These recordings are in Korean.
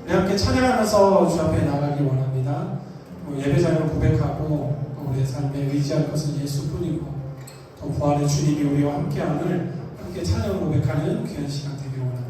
우리 함께 찬양하면서 주 앞에 나가기 원합니다. 예배자를 고백하고 우리의 삶에 의지할 것은 예수뿐이고 또 부활의 주님이 우리와 함께함을 함께 찬양 고백하는 귀한 시간 되기를 원합니다.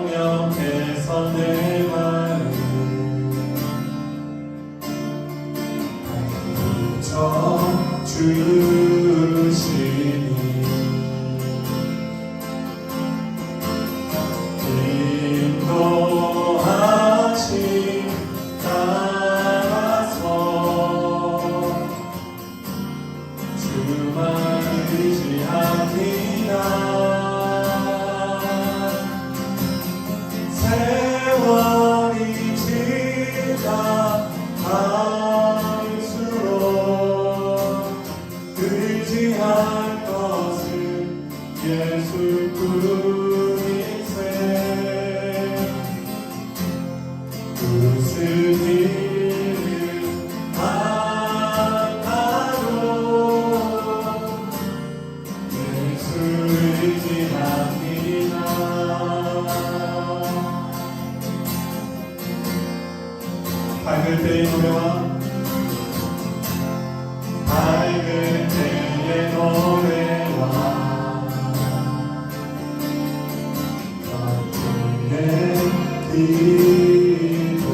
성령께서 내 마음 주시니 인도하심 따라서 주만 의지합니다. 세월이 지나갈수록 의지할 것은 예수뿐이세. 무슨 일을 만나도 예수 의지합니다. 밝을 때의 노래와 밝을 때의 노래와 어둠의 기도로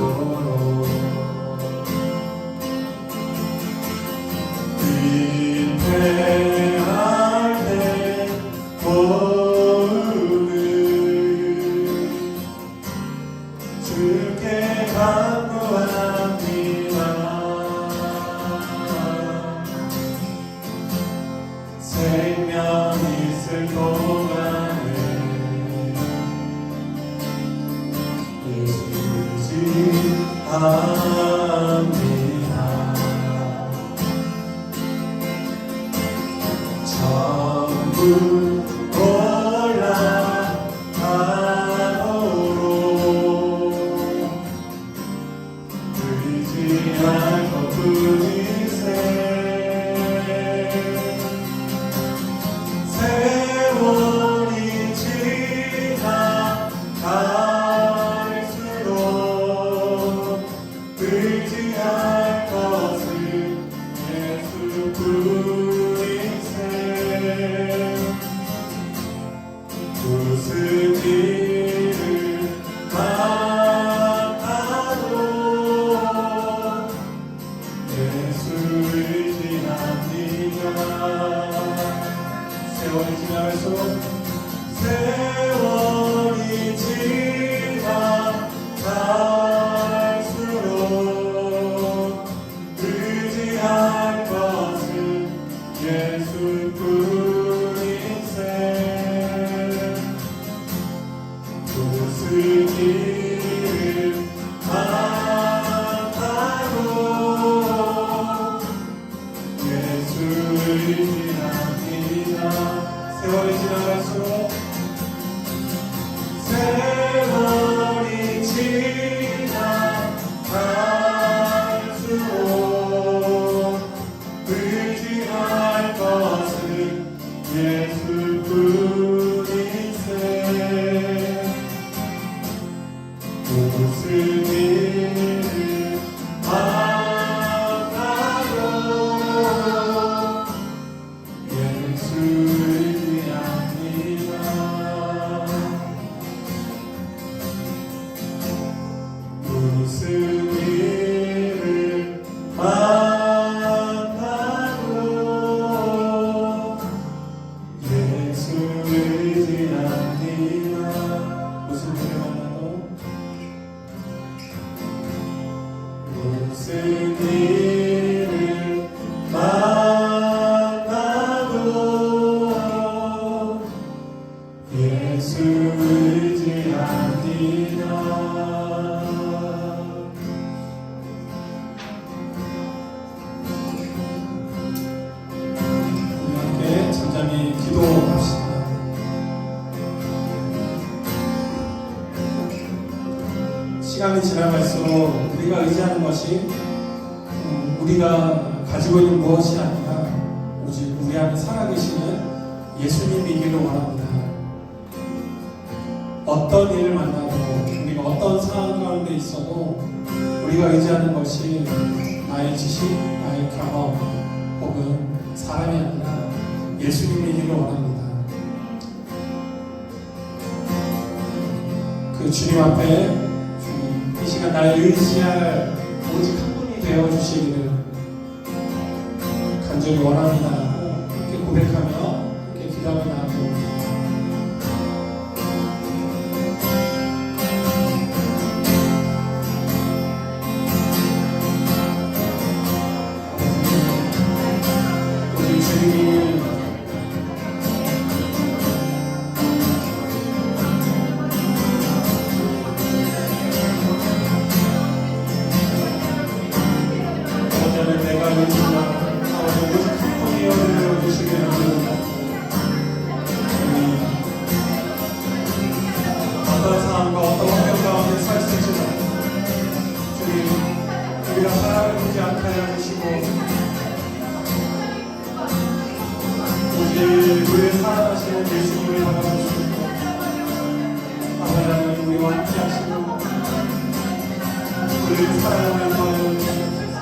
위태할 때 도움을 주께 간구합니다. 생명 있을 동안에 예수 의지합니다. 전부 올라가도록 의지할 것뿐이세. 세월이 지나갈수록 의지할 것은 예수뿐이세. 무슨 일을 만나도 예수 의지합니다. 세월이 지나갈수록 세월이 지나갈수록 의지할 것은 예수뿐이세. 무슨 일을 만나도 예수 의지합니다. 세월이 지나갈수록 세월이 지나갈수록 의지할 것은 예수뿐이세. 무슨 일을 만나도 예수 의지합니다. 무슨 일을 만나도 예수 의지합니다. 무슨 일을 만나도 무슨 일을 만나도 예수 의지합니다. 우리 함께 잠잠히 기도합시다. 시간이 지나갈수록 우리가 의지하는 것이 우리가 가지고 있는 무엇이 아니라 오직 우리 안에 살아계시는 예수님이기를 원합니다. 어떤 일을 만나도 우리가 어떤 상황 가운데 있어도 우리가 의지하는 것이 나의 지식, 나의 경험 혹은 사람이 아니라 예수님이기를 원합니다. 그 주님 앞에 이 시간 나의 의지할 오직 한 분이 되어주시기를 간절히 원합니다라고 이렇게 고백하며 이렇게 기도하며 나아갑니다. 우리 주님이 어제는 내가 요즘은 아버지 큰 이어를 주시게 합니다. 어떤 상황과 어떤 환경 가운데 살 수 있지만 주님 우리가 사랑을 보지 않게 하여 주시고 우리를 사랑하시는 예수님을 받아주시고 아버지 하나님 우리와 함께 하시고 우리를 사랑하면서 하여 주시옵소서.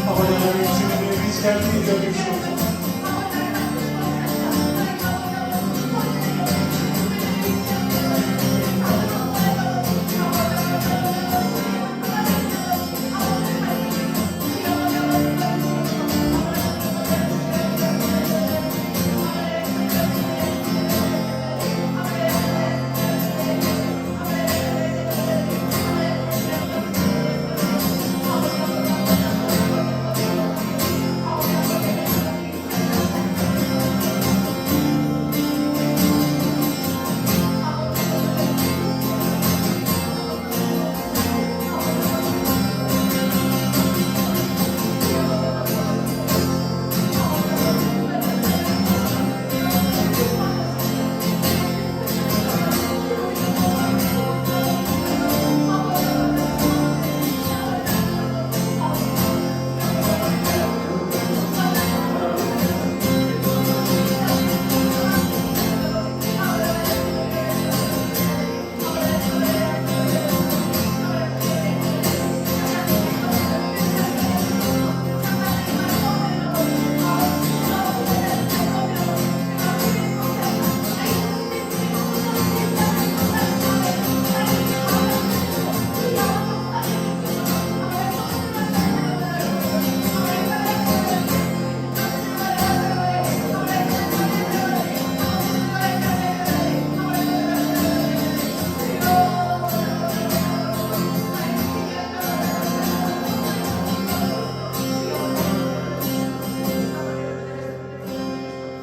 아버지 하나님 주님을 의지할 수 있게 해주시옵소서.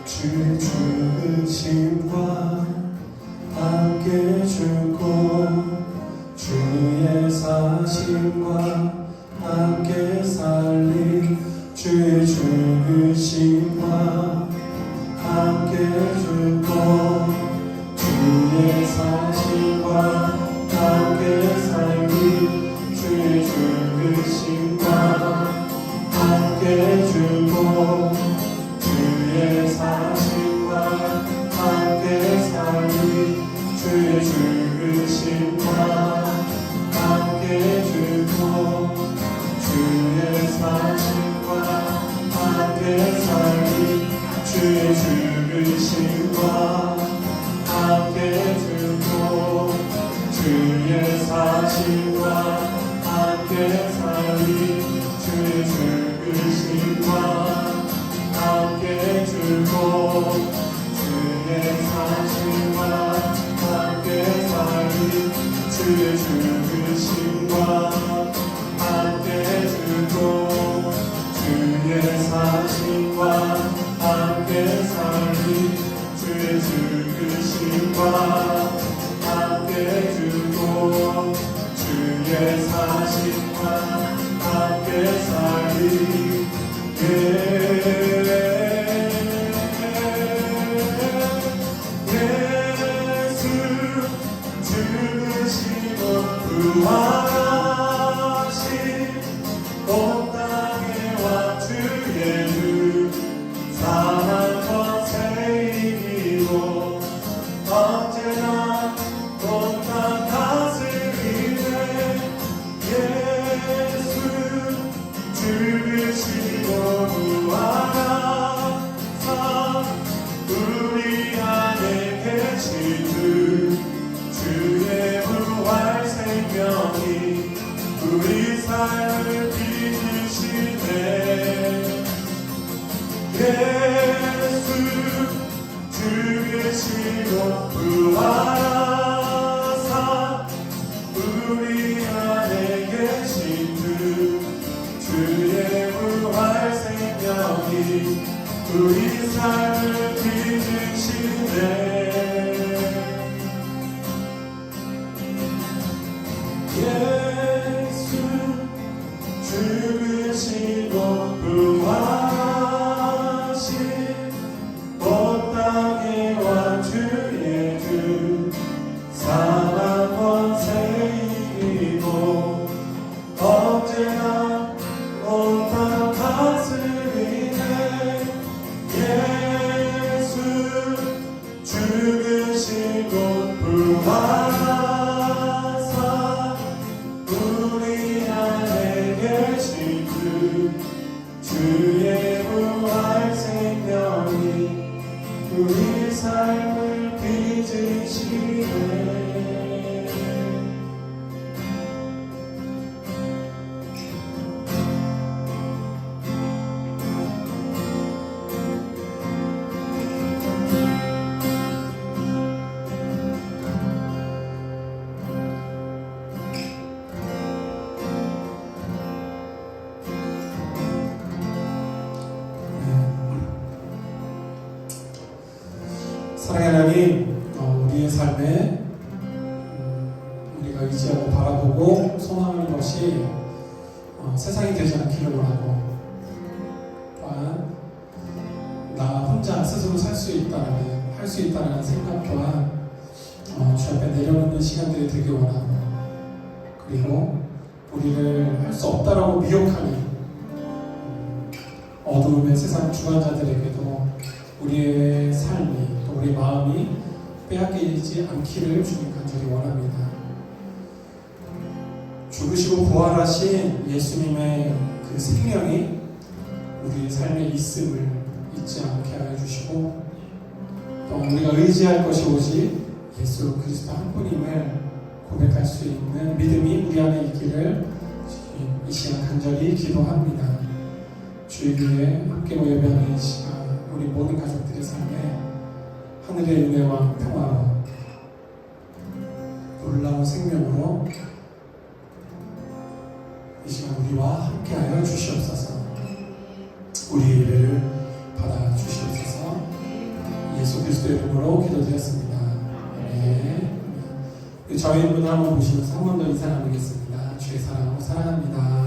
주 죽으심과 함께 죽고 주의 사심과 함께 살린 주의 죽으심과 함께 죽고 주의 사심과 함께 살린 주의 죽으심과 함께 죽고 주의 사심과 함께 살린 주의 죽으심과 함께 죽고 주의 사심과 함께 살린 주의 죽으심과 함께 죽고 주의 사심과 함께 살린 주의 죽으심과 함께 죽고 주의 사심과 함께 살린 주의 죽으심과 함께 죽고 주의 사심과 함께 살린 주의 죽으심과 함께 죽고 주의 사심과 함께 살린 예수 죽으시고 부활하신 온 땅에와 주의 주 사랑 권세 이기고 언제나 온 땅 다스리네 죽으시고 부활하사 우리 안에 계신 주의 부활 생명이 우리 삶을 빚으시네. 예수 죽으시고 부활하신 온 땅에와 주의 주 사망 권세 이기고 언제나 온 땅 다스리네. 예수 죽으시고 부활하사 우리 안에 계신 주의 부활 생명이 우리 삶을 빚으시네. 사랑하는 하나님, 우리의 삶에 우리가 의지하고 바라보고 소망하는 것이 세상이 되지 않기를 원하고, 또한 나 혼자 스스로 살 수 있다는, 할 수 있다는 생각 또한 주 앞에 내려놓는 시간들이 되길 원하고, 그리고 우리를 할 수 없다라고 미혹하는 어두움의 세상 주관자들에게도 우리의 삶이, 또 우리 마음이 빼앗기지 않기를 주님 간절히 원합니다. 죽으시고 부활하신 예수님의 그 생명이 우리의 삶에 있음을 잊지 않게 하여 주시고, 또 우리가 의지할 것이 오직 예수 그리스도 한 분임을 고백할 수 있는 믿음이 우리 안에 있기를 이 시간 간절히 기도합니다. 주일교회 함께 모여 예배하는 이 시간, 우리 모든 가족들의 삶에 하늘의 은혜와 평화로 놀라운 생명으로 이 시간 우리와 함께하여 주시옵소서. 우리 예배를 받아 주시옵소서. 예수 그리스도의 이름으로 기도드렸습니다. 네. 저희 분을 한번 보시면서 한 번 더 인사 나누겠습니다. 주의 사랑으로 사랑합니다.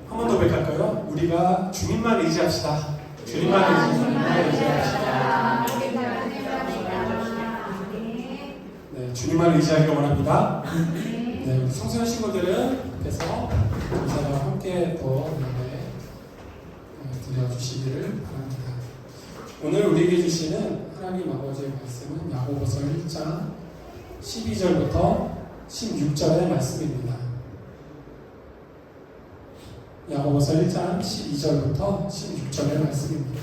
고백할까요? 우리가 주님만 의지합시다. 주님만 의지합시다. 네, 주님만 의지하기를 원합니다. 네, 우리 청소년 친구들은 앞에서 감사와 함께 또 드려주시기를 바랍니다. 오늘 우리에게 주시는 하나님 아버지의 말씀은 야고보서 1장 12절부터 16절의 말씀입니다. 야고보서 1장 12절부터 16절의 말씀입니다.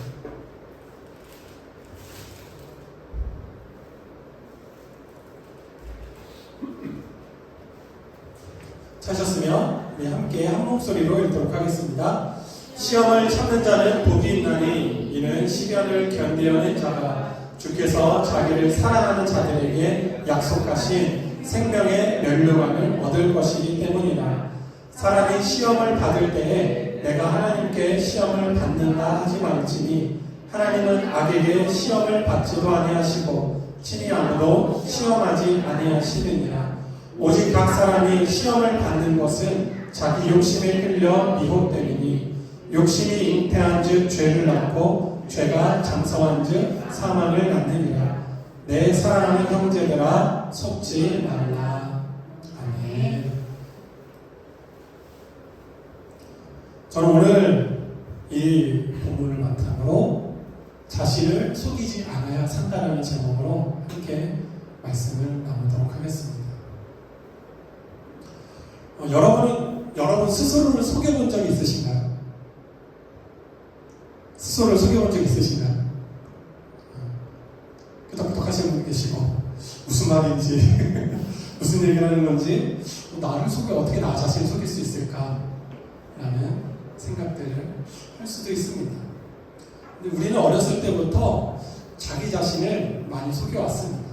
찾으셨으면 우리 함께 한 목소리로 읽도록 하겠습니다. 시험을 참는 자는 복이 있나니 이는 시련을 견디려는 자가 주께서 자기를 사랑하는 자들에게 약속하신 생명의 면류관을 얻을 것이기 때문이라. 사람이 시험을 받을 때에 내가 하나님께 시험을 받는다 하지 말지니 하나님은 악에게 시험을 받지도 아니하시고 친히 아무도 시험하지 아니하시느니라. 오직 각 사람이 시험을 받는 것은 자기 욕심에 끌려 미혹되리니 욕심이 잉태한즉 죄를 낳고 죄가 장성한즉 사망을 낳느니라. 내 사랑하는 형제들아 속지 말라. 아멘. 저는 오늘 이 본문을 바탕으로 자신을 속이지 않아야 산다라는 제목으로 함께 말씀을 나누도록 하겠습니다. 여러분 스스로를 속여본 적이 있으신가요? 스스로를 속여본 적이 있으신가요? 끄덕끄덕 하시는 분 계시고 무슨 말인지 무슨 얘기를 하는 건지, 나를 속여 어떻게 나 자신을 속일 수 있을까? 라는 생각들을 할 수도 있습니다. 근데 우리는 어렸을 때부터 자기 자신을 많이 속여왔습니다.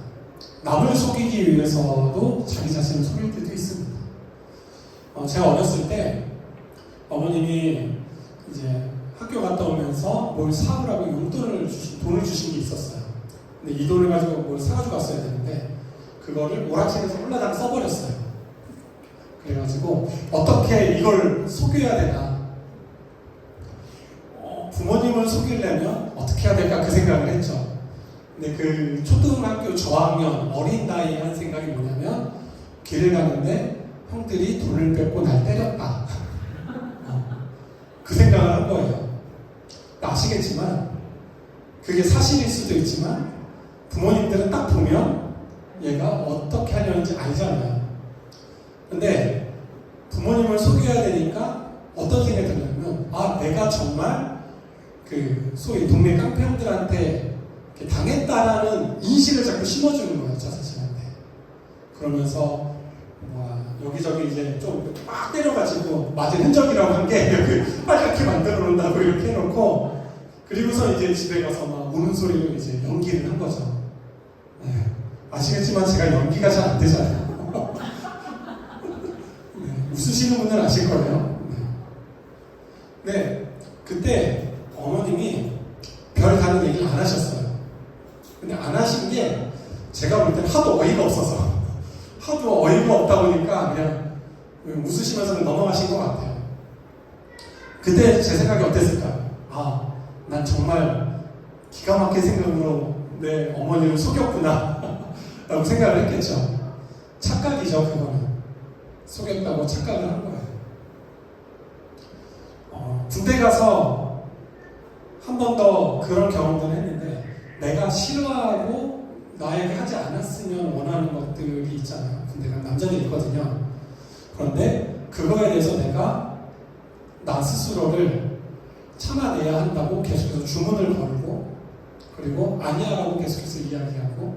남을 속이기 위해서도 자기 자신을 속일 때도 있습니다. 제가 어렸을 때 어머님이 이제 학교 갔다 오면서 뭘 사오라고 용돈을 돈을 주신 게 있었어요. 근데 이 돈을 가지고 뭘 사가지고 갔어야 되는데 그거를 오락실에서 홀라당 써버렸어요. 그래가지고 어떻게 이걸 속여야 되나, 부모님을 속이려면 어떻게 해야 될까 그 생각을 했죠. 근데 그 초등학교 저학년 어린 나이에 한 생각이 뭐냐면, 길을 가는데 형들이 돈을 뺏고 날 때렸다. 그 생각을 한 거예요. 아시겠지만 그게 사실일 수도 있지만 부모님들은 딱 보면 얘가 어떻게 하려는지 알잖아요. 근데 부모님을 속여야 되니까 어떤 생각이 들냐면, 내가 정말 그 소위 동네 깡패 형들한테 당했다라는 인식을 자꾸 심어주는 거예요, 저 자신한테. 그러면서 여기저기 이제 좀 막 때려가지고 맞은 흔적이라고 한 게 이렇게 빨갛게 만들어 놓는다고 이렇게 해놓고, 그리고서 이제 집에 가서 막 우는 소리로 이제 연기를 한 거죠. 네. 아시겠지만 제가 연기가 잘 안 되잖아요. 네. 웃으시는 분들은 아실 거예요. 네. 네. 그때 어머님이 별 다른 얘기를 안 하셨어요. 근데 안 하신 게 제가 볼 때는 하도 어이가 없어서, 하도 어이가 없다 보니까 그냥 웃으시면서 넘어가신 것 같아요. 그때 제 생각이 어땠을까요? 난 정말 기가 막힌 생각으로 내 어머니를 속였구나 라고 생각을 했겠죠. 착각이죠, 그거는. 속였다고 착각을 한 거예요. 군대 가서 한 번 더 그런 경험들을 했는데, 내가 싫어하고 나에게 하지 않았으면 원하는 것들이 있잖아요. 군대 가면 남자들이 있거든요. 그런데 그거에 대해서 내가 나 스스로를 참아내야 한다고 계속해서 주문을 걸고, 그리고 아니야라고 계속해서 이야기하고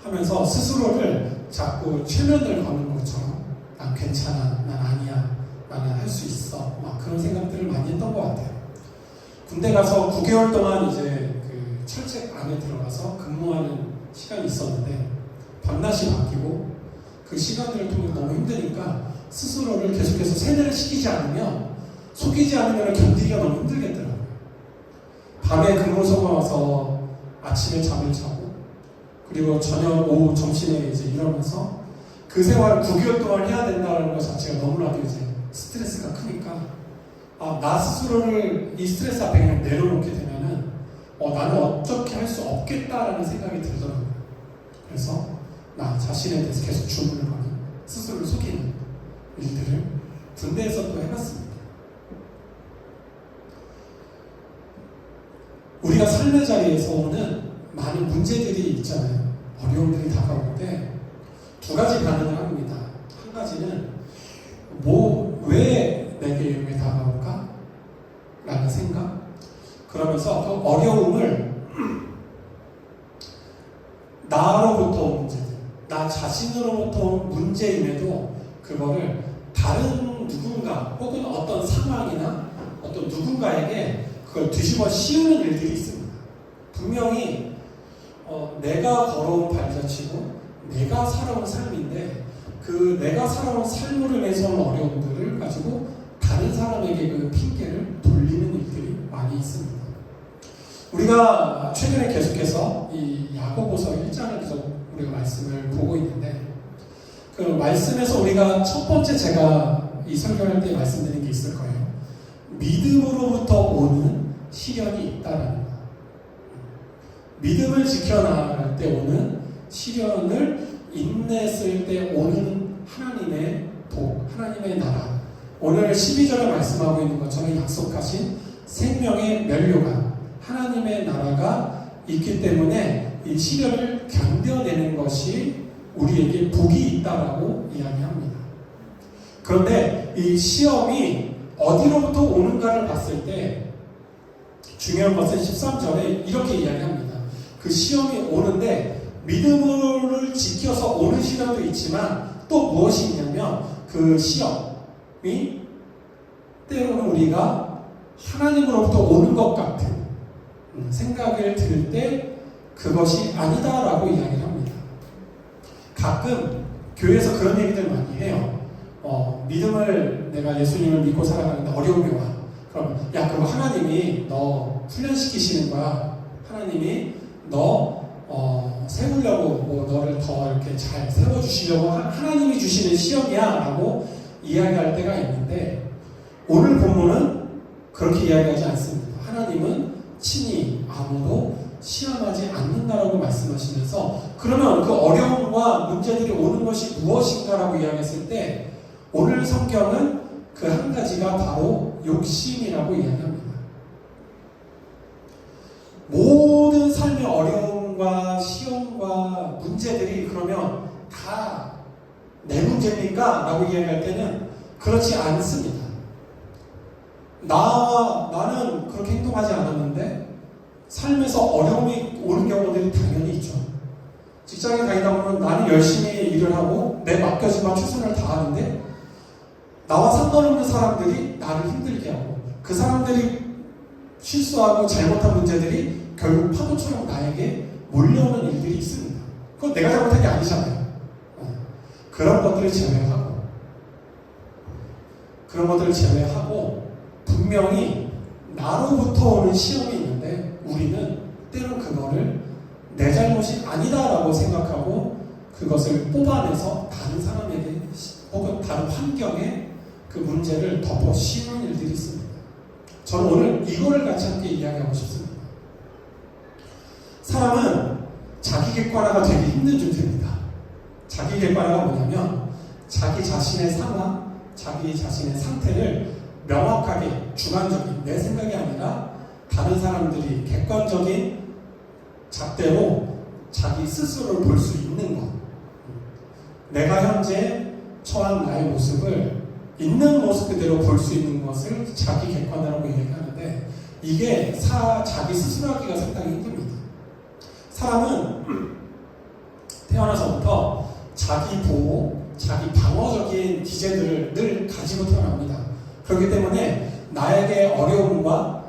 하면서 스스로를 자꾸 최면을 거는 것처럼, 난 괜찮아, 난 아니야, 나는 할 수 있어, 막 그런 생각들을 많이 했던 것 같아요. 군대 가서 9개월 동안 이제 그 철책 안에 들어가서 근무하는 시간이 있었는데, 밤낮이 바뀌고 그 시간들을 통해 너무 힘드니까 스스로를 계속해서 세뇌를 시키지 않으면, 속이지 않으면 견디기가 너무 힘들겠더라고요. 밤에 근무소가 와서 아침에 잠을 자고, 그리고 저녁, 오후, 점심에 이제 일어나서 그 생활을 9개월 동안 해야 된다는 것 자체가 너무나도 이제 스트레스가 크니까, 나 스스로를 이 스트레스 앞에 그냥 내려놓게 되면은 나는 어떻게 할 수 없겠다라는 생각이 들더라고요. 그래서 나 자신에 대해서 계속 주문을 하는, 스스로를 속이는 일들을 군대에서 또 해봤습니다. 우리가 삶의 자리에서 오는 많은 문제들이 있잖아요. 어려움들이 다가올 때 두 가지 반응을 합니다. 한 가지는 왜 내게 이렇게 다가올까? 라는 생각. 그러면서 그 어려움을 나로부터 온 문제들, 나 자신으로부터 온 문제임에도 그거를 다른 누군가 혹은 어떤 상황이나 어떤 누군가에게 그걸 뒤집어 씌우는 일들이 있습니다. 분명히 내가 걸어온 발자취고 내가 살아온 삶인데, 그 내가 살아온 삶으로 인해서 온 어려움들을 가지고 다른 사람에게 그 핑계를 돌리는 일들이 많이 있습니다. 우리가 최근에 계속해서 이 야고보서 1장을 계속 우리가 말씀을 보고 있는데, 그 말씀에서 우리가 첫 번째 제가 이 설교할 때 말씀드린 게 있을 거예요. 믿음으로부터 오는 시련이 있다라는 거. 믿음을 지켜나갈 때 오는 시련을 인내했을 때 오는 하나님의 복, 하나님의 나라. 오늘 12절에 말씀하고 있는 것처럼 약속하신 생명의 면류관, 하나님의 나라가 있기 때문에 이 시련을 견뎌내는 것이 우리에게 복이 있다라고 이야기합니다. 그런데 이 시험이 어디로부터 오는가를 봤을 때 중요한 것은 13절에 이렇게 이야기합니다. 그 시험이 오는데 믿음을 지켜서 오는 시련도 있지만 또 무엇이 있냐면 그 시험이 때로는 우리가 하나님으로부터 오는 것 같은 생각을 들 때 그것이 아니다라고 이야기를 합니다. 가끔 교회에서 그런 얘기들 많이 해요. 믿음을 내가 예수님을 믿고 살아가는데 어려움이 와. 그럼 야 그거 하나님이 너 훈련시키시는 거야. 하나님이 너 세우려고 뭐 너를 더 이렇게 잘 세워주시려고 하나님이 주시는 시험이야 라고 이야기할 때가 있는데 오늘 본문은 그렇게 이야기하지 않습니다. 하나님은 친히 아무도 시험하지 않는다라고 말씀하시면서 그러면 그 어려움과 문제들이 오는 것이 무엇인가라고 이야기했을 때 오늘 성경은 그 한 가지가 바로 욕심이라고 이야기합니다. 모든 삶의 어려움과 시험과 문제들이 그러면 다 내 문제입니까? 라고 이야기할 때는 그렇지 않습니다. 나는 그렇게 행동하지 않았는데 삶에서 어려움이 오는 경우들이 당연히 있죠. 직장에 다니다 보면 나는 열심히 일을 하고 내 맡겨진 바 최선을 다하는데 나와 상관없는 사람들이 나를 힘들게 하고 그 사람들이 실수하고 잘못한 문제들이 결국 파도처럼 나에게 몰려오는 일들이 있습니다. 그건 내가 잘못한 게 아니잖아요. 그런 것들을 제외하고 분명히 나로부터 오는 시험이 있는데 우리는 때로 그거를 내 잘못이 아니다라고 생각하고 그것을 뽑아내서 다른 사람에게 혹은 다른 환경에 그 문제를 덮어 씌우는 일들이 있습니다. 저는 오늘 이거를 같이 함께 이야기하고 싶습니다. 사람은 자기 객관화가 되기 힘든 존재입니다. 자기 객관화가 뭐냐면 자기 자신의 상황, 자기 자신의 상태를 명확하게 주관적인 내 생각이 아니라 다른 사람들이 객관적인 잣대로 자기 스스로를 볼 수 있는 것. 내가 현재 처한 나의 모습을 있는 모습 그대로 볼 수 있는 것을 자기 객관화라고 얘기하는데 이게 자기 스스로 하기가 상당히 힘듭니다. 사람은 태어나서부터 자기 보호, 자기 방어적인 기제들을 늘 가지고 태어납니다. 그렇기 때문에 나에게 어려움과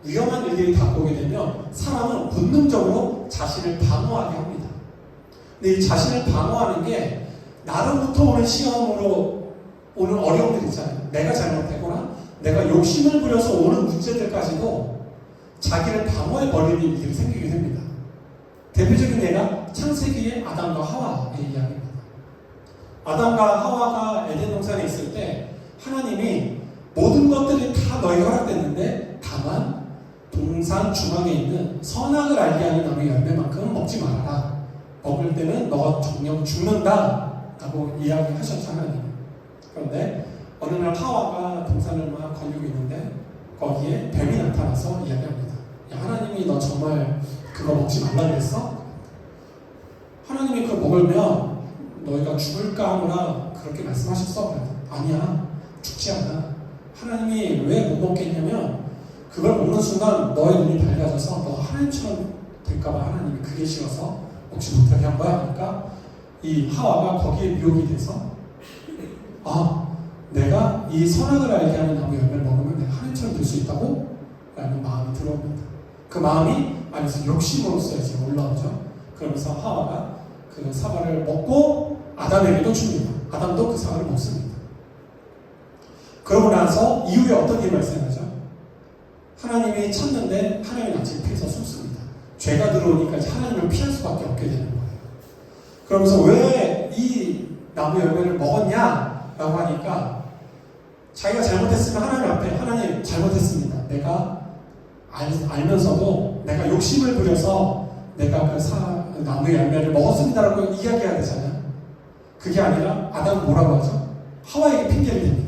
위험한 일들이 닥쳐오게 되면 사람은 본능적으로 자신을 방어하게 합니다. 근데 이 자신을 방어하는 게 나로부터 오는 시험으로 오는 어려움들 있잖아요. 내가 잘못했거나 내가 욕심을 부려서 오는 문제들까지도 자기를 방어해버리는 일들이 생기게 됩니다. 대표적인 예가 창세기의 아담과 하와의 이야기입니다. 아담과 하와가 에덴 동산에 있을 때 하나님이 모든 것들이 다 너에게 허락됐는데 다만 동산 중앙에 있는 선악을 알게 하는 나무의 열매만큼은 먹지 말아라. 먹을 때는 너가 정녕 죽는다 라고 이야기하셨죠 하나님. 그런데 어느 날 하와가 동산을 막 거닐고 있는데 거기에 뱀이 나타나서 이야기합니다. 야, 하나님이 너 정말 그거 먹지 말라 그랬어? 하나님이 그거 먹으면 너희가 죽을까 하노라 그렇게 말씀하셨어? 아니야, 죽지 않아. 하나님이 왜 못 먹겠냐면 그걸 먹는 순간 너의 눈이 밝아져서 너 하나님처럼 될까봐 하나님이 그게 싫어서 먹지 못하게 한 거야. 그러니까 이 하와가 거기에 미혹이 돼서 내가 이 선악을 알게 하는 나무 열매를 먹으면 내가 하나님처럼 될 수 있다고? 라는 마음이 들어옵니다. 그 마음이 안에서 욕심으로써 이제 올라오죠. 그러면서 하와가 그 사과를 먹고 아담에게도 줍니다. 아담도 그 사과를 먹습니다. 그러고 나서 이후에 어떤 일이 발생하죠? 하나님이 찾는데 하나님이 아직 피해서 숨습니다. 죄가 들어오니까 하나님을 피할 수밖에 없게 되는 거예요. 그러면서 왜 이 나무 열매를 먹었냐? 라고 하니까 자기가 잘못했으면 하나님 앞에 하나님 잘못했습니다. 내가 알면서도 내가 욕심을 부려서 내가 그 나무 열매를 먹었습니다라고 이야기해야 되잖아요. 그게 아니라 아담은 뭐라고 하죠? 하와에게 핑계를 댑니다.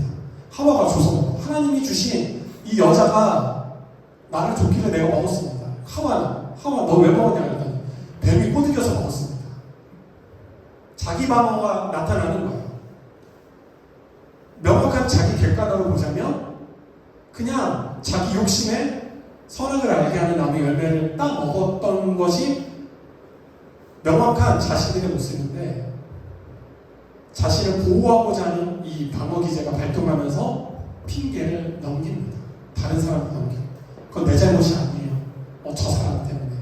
하와가 줘서 먹고 하나님이 주신 이 여자가 나를 줬길래 내가 먹었습니다. 하와 너 왜 먹었냐 그랬더니 뱀이 꼬드겨서 먹었습니다. 자기 방어가 나타나는 거예요. 명확한 자기 객관으로 보자면 그냥 자기 욕심에 선악을 알게 하는 나무 열매를 딱 먹었던 것이 명확한 자신들의 모습인데 자신을 보호하고자 하는 이 방어 기제가 발동하면서 핑계를 넘깁니다. 다른 사람을 넘기고. 그건 내 잘못이 아니에요. 저 사람 때문에.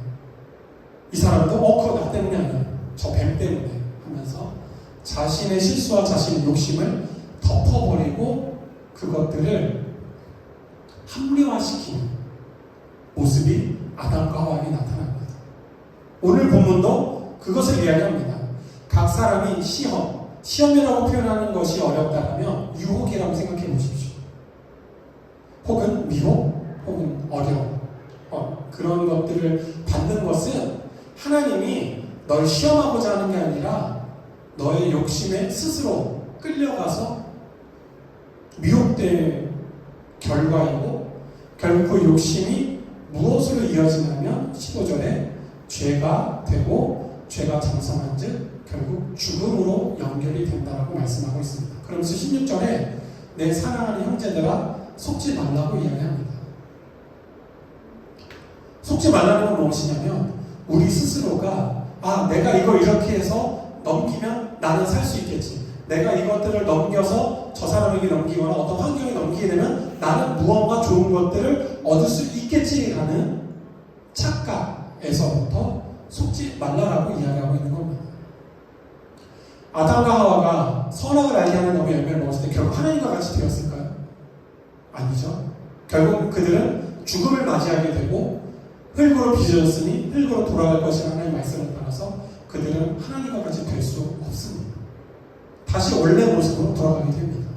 이 사람도 그거 나 때문이 아니야. 저 뱀 때문에 하면서 자신의 실수와 자신의 욕심을 덮어버리고 그것들을 합리화시키는 모습이 아담과 하와에게 나타납니다. 오늘 본문도 그것을 이야기합니다. 각 사람이 시험이라고 표현하는 것이 어렵다면 유혹이라고 생각해 보십시오. 혹은 미혹, 혹은 어려움. 그런 것들을 받는 것은 하나님이 널 시험하고자 하는 게 아니라 너의 욕심에 스스로 끌려가서 미혹된 결과이고 결국 그 욕심이 무엇으로 이어지냐면 15절에 죄가 되고 죄가 장성한 즉 결국 죽음으로 연결이 된다라고 말씀하고 있습니다. 그러면서 16절에 내 사랑하는 형제들아 속지 말라고 이야기합니다. 속지 말라는 건 무엇이냐면 우리 스스로가 내가 이걸 이렇게 해서 넘기면 나는 살 수 있겠지. 내가 이것들을 넘겨서 저 사람에게 넘기거나 어떤 환경에 넘기게 되면 나는 무언가 좋은 것들을 얻을 수 있겠지라는 착각에서부터 속지 말라라고 이야기하고 있는 겁니다. 아담과 하와가 선악을 알게 하는 나무의 열매를 먹었을 때 결국 하나님과 같이 되었을까요? 아니죠. 결국 그들은 죽음을 맞이하게 되고 흙으로 빚어졌으니 흙으로 돌아갈 것이라는 하나님의 말씀을 따라서 그들은 하나님과 같이 될 수 없습니다. 다시 원래 모습으로 돌아가게 됩니다.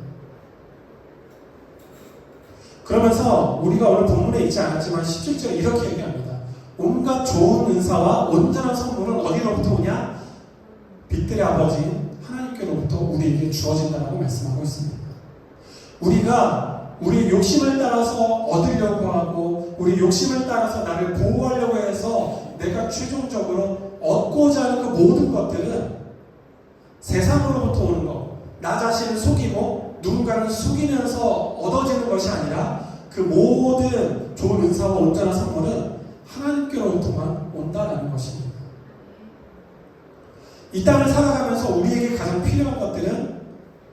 그러면서 우리가 오늘 본문에 있지 않았지만 17절에 이렇게 얘기합니다. 온갖 좋은 은사와 온전한 선물은 어디로부터 오냐? 빛들의 아버지인 하나님께로부터 우리에게 주어진다고 말씀하고 있습니다. 우리가 우리 욕심을 따라서 얻으려고 하고 우리 욕심을 따라서 나를 보호하려고 해서 내가 최종적으로 얻고자 하는 그 모든 것들은 세상으로부터 오는 것, 나 자신을 속이고 누군가를 속이면서 얻어지는 것이 아니라 그 모든 좋은 은사와 온전한 선물은 하나님께로부터만 온다라는 것입니다. 이 땅을 살아가면서 우리에게 가장 필요한 것들은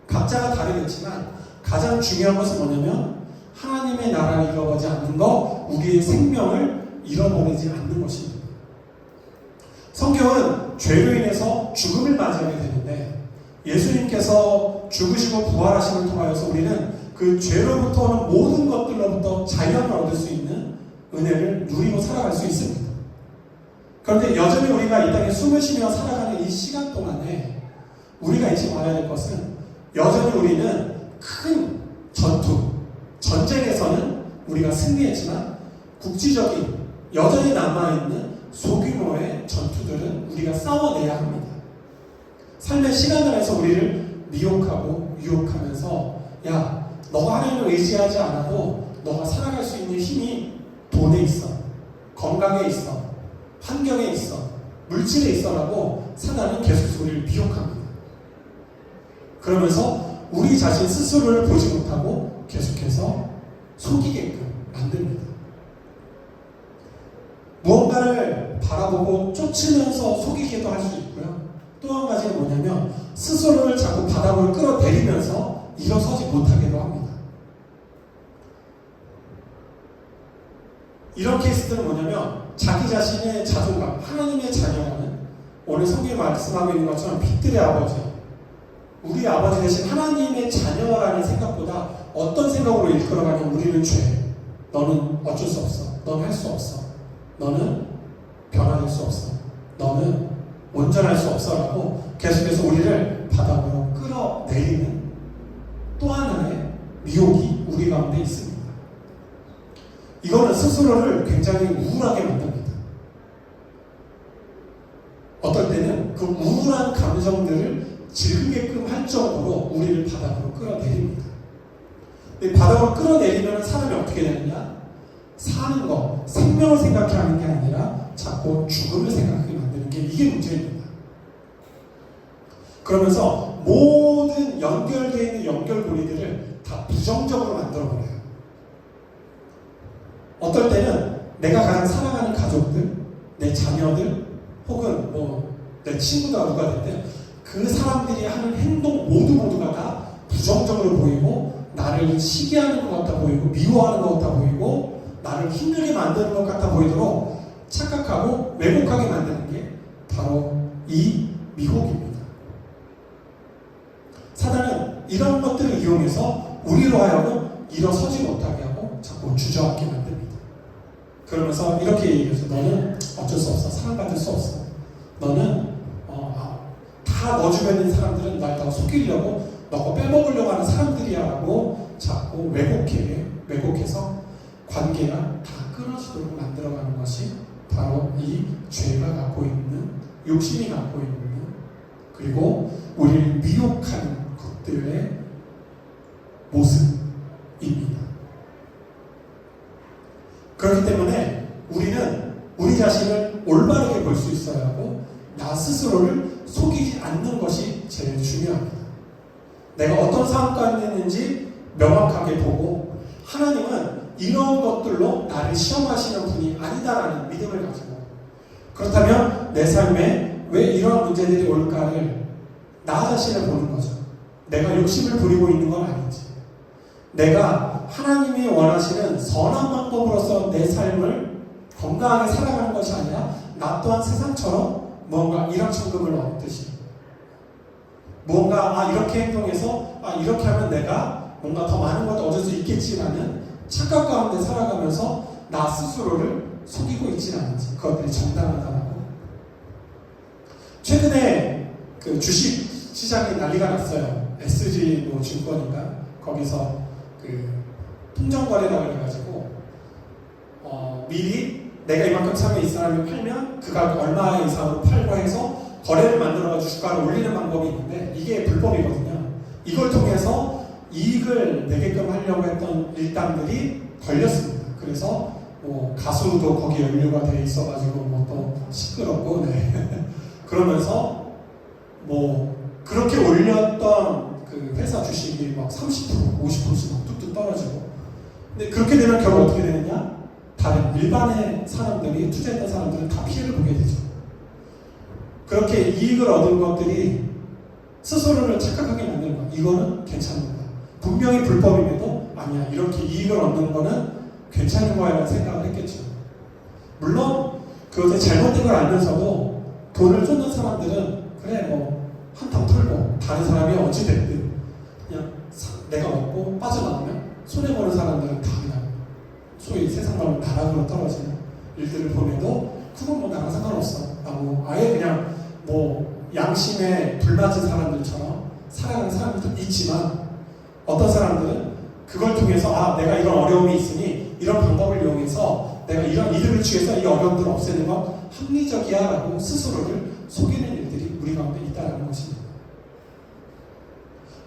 각자가 다르겠지만 가장 중요한 것은 뭐냐면 하나님의 나라를 잃어버리지 않는 것, 우리의 생명을 잃어버리지 않는 것입니다. 성경은 죄로 인해서 죽음을 맞이하게 되는데 예수님께서 죽으시고 부활하심을 통하여서 우리는 그 죄로부터 오는 모든 것들로부터 자유함을 얻을 수 있는 은혜를 누리고 살아갈 수 있습니다. 그런데 여전히 우리가 이 땅에 숨을 쉬며 살아가는 이 시간 동안에 우리가 잊지 말아야 될 것은 여전히 우리는 큰 전쟁에서는 우리가 승리했지만 국지적인 여전히 남아있는 소규모의 전투들은 우리가 싸워내야 합니다. 삶의 시간들에서 우리를 미혹하고 유혹하면서 야, 너가 하나님을 의지하지 않아도 너가 살아갈 수 있는 힘이 돈에 있어, 건강에 있어, 환경에 있어, 물질에 있어라고 사단은 계속 우리를 미혹합니다. 그러면서 우리 자신 스스로를 보지 못하고 계속해서 속이게끔 만듭니다. 무언가를 바라보고 쫓으면서 속이기도 할 수 있고요. 또 한 가지는 뭐냐면 스스로를 자꾸 바닥으로 끌어내리면서 일어서지 못하기도 합니다. 이런 케이스들은 뭐냐면 자기 자신의 자존감, 하나님의 자녀라는 오늘 성경에 말씀하고 있는 것처럼 빛들의 아버지, 우리 아버지 대신 하나님의 자녀라는 생각보다 어떤 생각으로 이끌어가냐면 우리는 죄, 너는 어쩔 수 없어, 너는 할 수 없어, 너는 변화될 수 없어, 너는 온전할 수 없어 라고 계속해서 우리를 바닥으로 끌어내리는 또 하나의 미혹이 우리 가운데 있습니다. 이거는 스스로를 굉장히 우울하게 만듭니다. 어떨 때는 그 우울한 감정들을 즐기게끔 할 정도로 우리를 바닥으로 끌어내립니다. 근데 바닥으로 끌어내리면 사람이 어떻게 되느냐? 사는 것, 생명을 생각해 하는 게 아니라 자꾸 죽음을 생각하게 만드는 게 이게 문제입니다. 그러면서 모든 연결되어 있는 연결고리들을 다 부정적으로 만들어버려요. 어떨 때는 내가 가장 사랑하는 가족들, 내 자녀들, 혹은 내 친구가 누가 됐든 그 사람들이 하는 행동 모두가 다 부정적으로 보이고 나를 시기하는 것 같아 보이고 미워하는 것 같아 보이고 나를 힘들게 만드는 것 같아 보이도록 착각하고 왜곡하게 만드는 게 바로 이 미혹입니다. 사단은 이런 것들을 이용해서 우리로 하여금 일어서지 못하게 하고 자꾸 주저앉게 만듭니다. 그러면서 이렇게 얘기해서 너는 어쩔 수 없어. 사랑받을 수 없어. 너는 다 너 주변에 있는 사람들은 날 다 속이려고 너가 빼먹으려고 하는 사람들이야 라고 자꾸 왜곡해서 관계가 다 끊어지도록 만들어가는 것이 바로 이 죄가 갖고 있는 욕심이 갖고 있는 그리고 우리를 미혹하는 것들의 모습입니다. 그렇기 때문에 우리는 우리 자신을 올바르게 볼 수 있어야 하고 나 스스로를 속이지 않는 것이 제일 중요합니다. 내가 어떤 상황까지 있는지 명확하게 보고 하나님은 이런 것들로 나를 시험하시는 분이 아니다라는 믿음을 가지고 그렇다면 내 삶에 왜 이런 문제들이 올까를 나 자신을 보는 거죠. 내가 욕심을 부리고 있는 건 아닌지 내가 하나님이 원하시는 선한 방법으로서 내 삶을 건강하게 살아가는 것이 아니라 나 또한 세상처럼 무언가 일확천금을 얻듯이 무언가 이렇게 행동해서 이렇게 하면 내가 뭔가 더 많은 것을 얻을 수 있겠지만은 착각 가운데 살아가면서 나 스스로를 속이고 있지는 않은지 그것들이 정당하다고. 최근에 그 주식 시장이 난리가 났어요. SG 증권인가 거기서 그 통정거래라고 해가지고 미리 내가 이만큼 사면 이 사람이 팔면 그 가격 얼마 이상으로 팔고 해서 거래를 만들어가지고 주가를 올리는 방법이 있는데 이게 불법이거든요. 이걸 통해서 이익을 내게끔 하려고 했던 일당들이 걸렸습니다. 그래서 뭐 가수도 거기에 연루가 돼 있어가지고 뭐 또 시끄럽고 그러면서 뭐 그렇게 올렸던 그 회사 주식이 막 30%, 50%씩 막 뚝뚝 떨어지고 근데 그렇게 되면 결국 어떻게 되느냐? 다른 일반의 사람들이 투자했던 사람들은 다 피해를 보게 되죠. 그렇게 이익을 얻은 것들이 스스로를 착각하게 만드는 거. 이거는 괜찮은 거야. 분명히 불법임에도 아니야. 이렇게 이익을 얻는 거는 괜찮은 거야 라는 생각을 했겠죠. 물론 그것에 잘못된 걸 알면서도 돈을 쫓는 사람들은 그래 뭐 한탕 털고 다른 사람이 어찌됐든 그냥 내가 먹고 빠져나오면 손해보는 사람들은 다 그냥 소위 세상 말로 나락으로 떨어지는 일들을 보내도 그건 뭐 나랑 상관없어 라고 아예 그냥 뭐 양심에 불맞은 사람들처럼 살아가는 사람들도 있지만 어떤 사람들은 그걸 통해서 내가 이런 어려움이 있으니 이런 방법을 이용해서 내가 이런 이득을 취해서 이 어려움들을 없애는 건 합리적이야 라고 스스로를 속이는 일들이 우리 가운데 있다는 것입니다.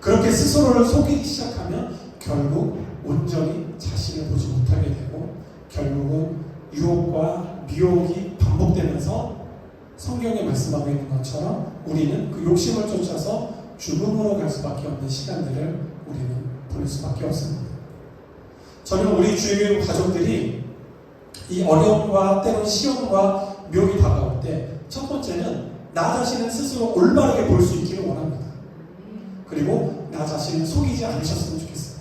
그렇게 스스로를 속이기 시작하면 결국 온전히 자신을 보지 못하게 되고 결국은 유혹과 미혹이 반복되면서 성경에 말씀하고 있는 것처럼 우리는 그 욕심을 쫓아서 죽음으로 갈 수밖에 없는 시간들을 우리는 보낼 수밖에 없습니다. 저는 우리 주의 가족들이 이 어려움과 때론 시험과 미혹이 다가올 때 첫 번째는 나 자신을 스스로 올바르게 볼 수 있기를 원합니다. 그리고 나 자신을 속이지 않으셨으면 좋겠어요.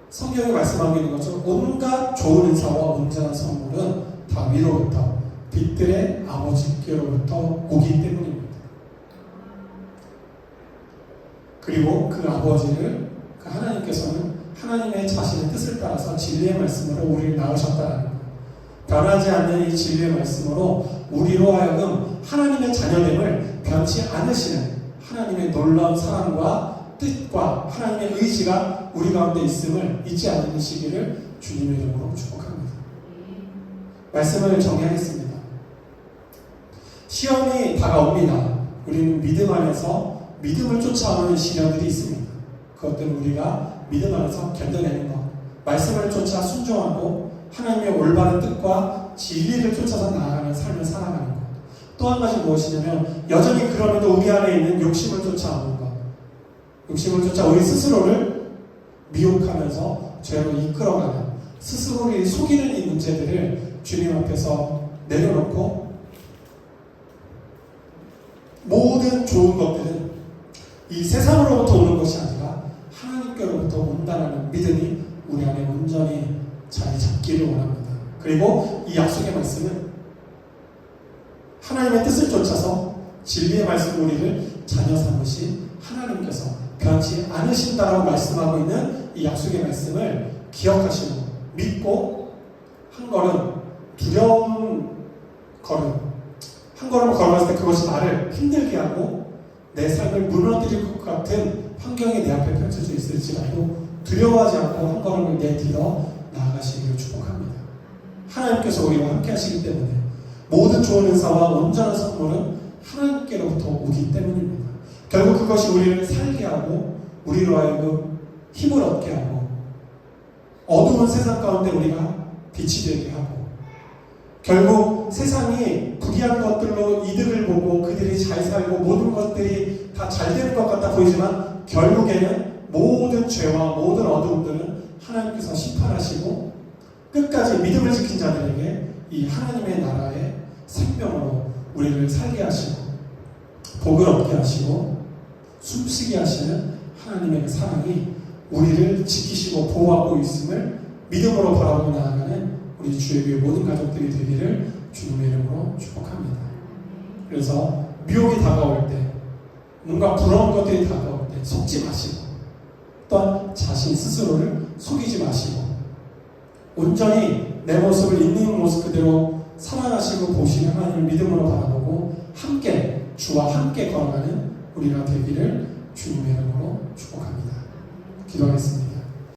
성경이 말씀하고 있는 것처럼 온갖 좋은 은사와 온전한 선물은 다 위로부터 빛들의 아버지께로부터 오기 때문입니다. 그리고 그 아버지를 그 하나님께서는 하나님의 자신의 뜻을 따라서 진리의 말씀으로 우리를 낳으셨다는 것. 변하지 않는 이 진리의 말씀으로 우리로 하여금 하나님의 자녀됨을 변치 않으시는 하나님의 놀라운 사랑과 뜻과 하나님의 의지가 우리 가운데 있음을 잊지 않으시기를 주님의 이름으로 축복합니다. 말씀을 정리하겠습니다. 시험이 다가옵니다. 우리는 믿음 안에서 믿음을 쫓아오는 시련들이 있습니다. 그것들은 우리가 믿음 안에서 견뎌내는 것, 말씀을 쫓아 순종하고 하나님의 올바른 뜻과 진리를 쫓아서 나아가는 삶을 살아가는 것. 또 한 가지 무엇이냐면 여전히 그럼에도 우리 안에 있는 욕심을 쫓아오는 것. 욕심을 쫓아 우리 스스로를 미혹하면서 죄로 이끌어가는 스스로를 속이는 이 문제들을 주님 앞에서 내려놓고 모든 좋은 것들은 이 세상으로부터 오는 것이 아니라 하나님께로부터 온다는 믿음이 우리 안에 온전히 자리 잡기를 원합니다. 그리고 이 약속의 말씀은 하나님의 뜻을 쫓아서 진리의 말씀 우리를 자녀 삼으신 하나님께서 변치 않으신다라고 말씀하고 있는 이 약속의 말씀을 기억하시고 믿고 한 걸음, 두려운 걸음, 한 걸음을 걸어갔을 때 그것이 나를 힘들게 하고 내 삶을 무너뜨릴 것 같은 환경이 내 앞에 펼쳐져 있을지라도 두려워하지 않고 한 걸음을 내딛어 나아가시기를 축복합니다. 하나님께서 우리와 함께 하시기 때문에 모든 좋은 은사와 온전한 선물은 하나님께로부터 오기 때문입니다. 결국 그것이 우리를 살게 하고 우리로 하여금 힘을 얻게 하고 어두운 세상 가운데 우리가 빛이 되게 하고 결국 세상이 부귀한 것들로 이득을 보고 그들이 잘 살고 모든 것들이 다 잘 되는 것 같아 보이지만 결국에는 모든 죄와 모든 어두움들은 하나님께서 심판하시고 끝까지 믿음을 지킨 자들에게 이 하나님의 나라의 생명으로 우리를 살게 하시고 복을 얻게 하시고 숨쉬게 하시는 하나님의 그 사랑이 우리를 지키시고 보호하고 있음을 믿음으로 바라보고 나아가는 우리 주의 교회 모든 가족들이 되기를 주님의 이름으로 축복합니다. 그래서 미혹이 다가올 때 뭔가 부러운 것들이 다가올 때 속지 마시고 또한 자신 스스로를 속이지 마시고 온전히 내 모습을 있는 모습 그대로 사랑하시고 보시는 하나님을 믿음으로 바라보고 함께 주와 함께 걸어가는 우리가 되기를 주님의 이름으로 축복합니다. 기도하겠습니다.